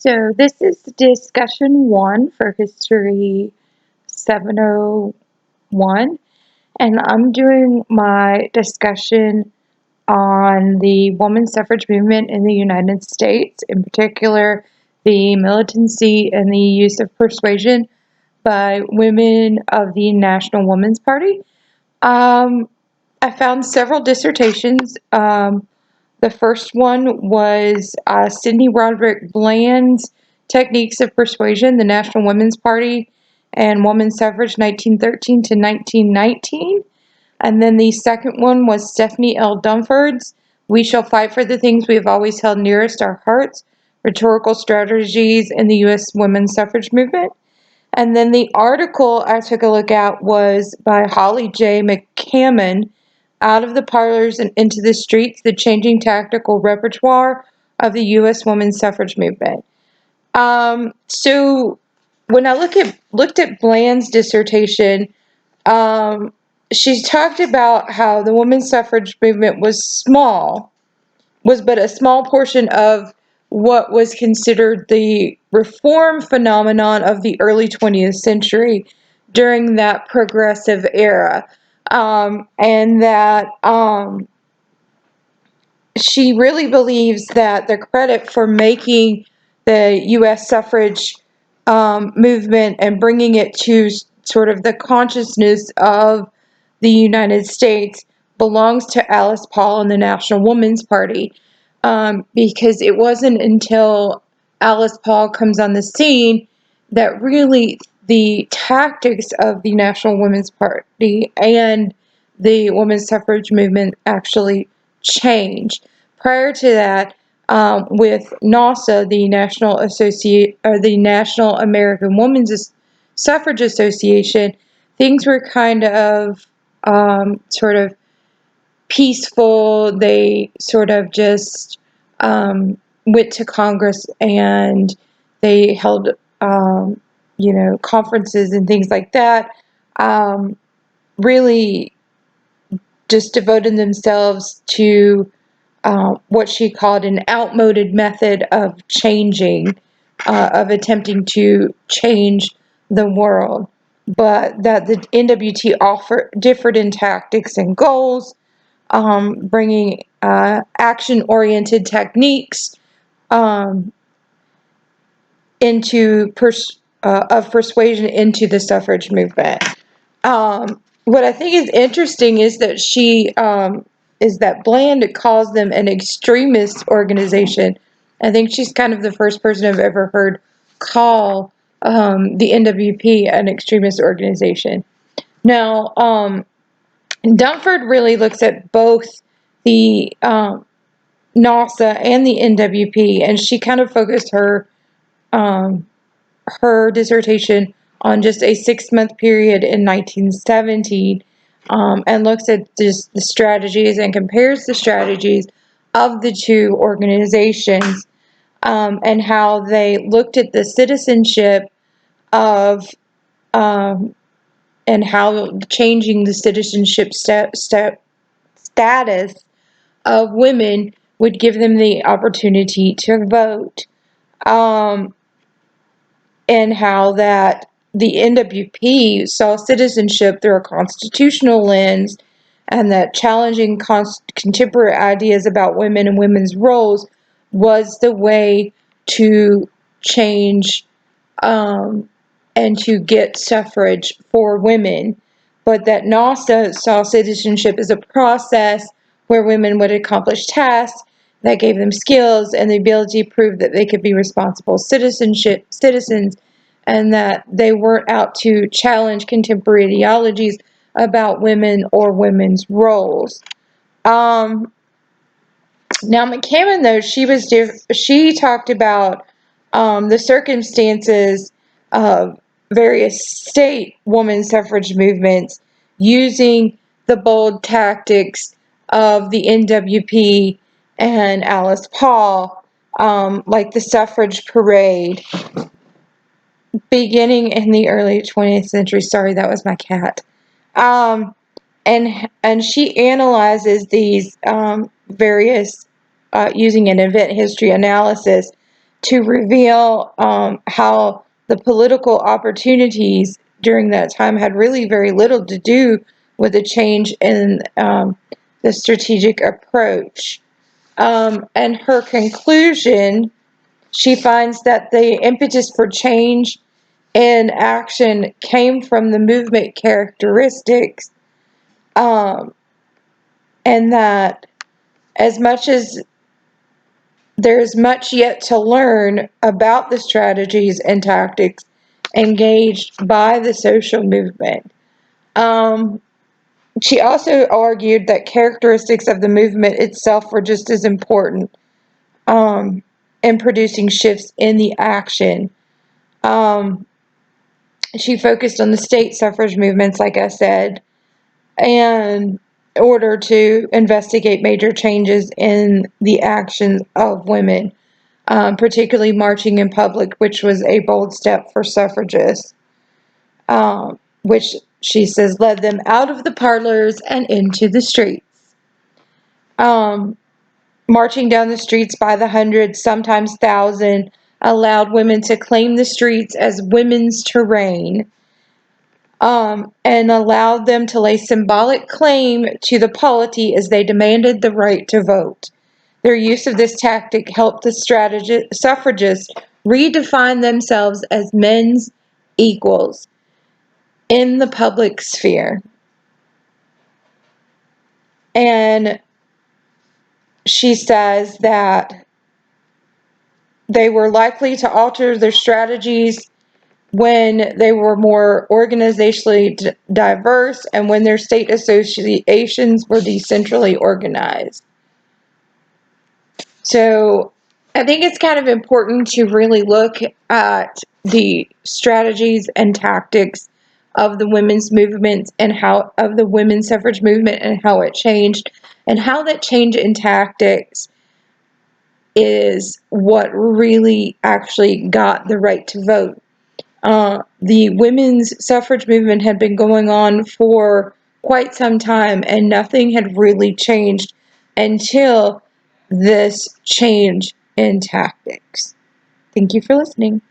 So this is discussion one for History 701, and I'm doing my discussion on the women's suffrage movement in the United States, in particular the militancy and the use of persuasion by women of the National Women's Party. I found several dissertations. The first one was Sidney Roderick Bland's Techniques of Persuasion, the National Women's Party, and Women's Suffrage 1913 to 1919. And then the second one was Stephanie L. Dunford's We Shall Fight for the Things We Have Always Held Nearest Our Hearts, Rhetorical Strategies in the U.S. Women's Suffrage Movement. And then the article I took a look at was by Holly J. McCammon, Out of the Parlors and Into the Streets, the Changing Tactical Repertoire of the U.S. Women's Suffrage Movement. So when I looked at Bland's dissertation, she talked about how the women's suffrage movement was but a small portion of what was considered the reform phenomenon of the early 20th century during that progressive era. And that she really believes that the credit for making the U.S. suffrage movement and bringing it to sort of the consciousness of the United States belongs to Alice Paul and the National Women's Party, because it wasn't until Alice Paul comes on the scene that really the tactics of the National Women's Party and the women's suffrage movement actually changed. Prior to that, with NAWSA, the the National American Women's Suffrage Association, things were kind of sort of peaceful. They sort of just went to Congress and they held, conferences and things like that. Really just devoted themselves to what she called an outmoded method of changing, of attempting to change the world, but that the NWT differed in tactics and goals, bringing action-oriented techniques of persuasion into the suffrage movement. What I think is interesting is that Bland calls them an extremist organization. I think she's kind of the first person I've ever heard call the NWP an extremist organization. Now, Dunford really looks at both the NAWSA and the NWP, and she kind of focused her dissertation on just a 6-month period in 1917, and looks at just the strategies and compares the strategies of the two organizations, and how they looked at the citizenship of and how changing the citizenship status of women would give them the opportunity to vote, and how that the NWP saw citizenship through a constitutional lens, and that challenging contemporary ideas about women and women's roles was the way to change and to get suffrage for women, but that NAWSA saw citizenship as a process where women would accomplish tasks that gave them skills and the ability to prove that they could be responsible citizens, and that they weren't out to challenge contemporary ideologies about women or women's roles. Now, McCammon, though, she talked about the circumstances of various state women's suffrage movements using the bold tactics of the NWP and Alice Paul, like the suffrage parade, beginning in the early 20th century. Sorry, that was my cat. And she analyzes these various, using an event history analysis, to reveal how the political opportunities during that time had really very little to do with a change in the strategic approach. And her conclusion, she finds that the impetus for change and action came from the movement characteristics, and that as much as there's much yet to learn about the strategies and tactics engaged by the social movement. She also argued that characteristics of the movement itself were just as important in producing shifts in the action. She focused on the state suffrage movements, like I said, in order to investigate major changes in the actions of women, particularly marching in public, which was a bold step for suffragists, which she says led them out of the parlors and into the streets. Marching down the streets by the hundreds, sometimes thousand, allowed women to claim the streets as women's terrain, and allowed them to lay symbolic claim to the polity as they demanded the right to vote. Their use of this tactic helped the suffragists redefine themselves as men's equals in the public sphere. And she says that they were likely to alter their strategies when they were more organizationally diverse and when their state associations were decentrally organized. So I think it's kind of important to really look at the strategies and tactics of the women's movement and how of the women's suffrage movement and how it changed, and how that change in tactics is what really actually got the right to vote. The women's suffrage movement had been going on for quite some time, and nothing had really changed until this change in tactics. Thank you for listening.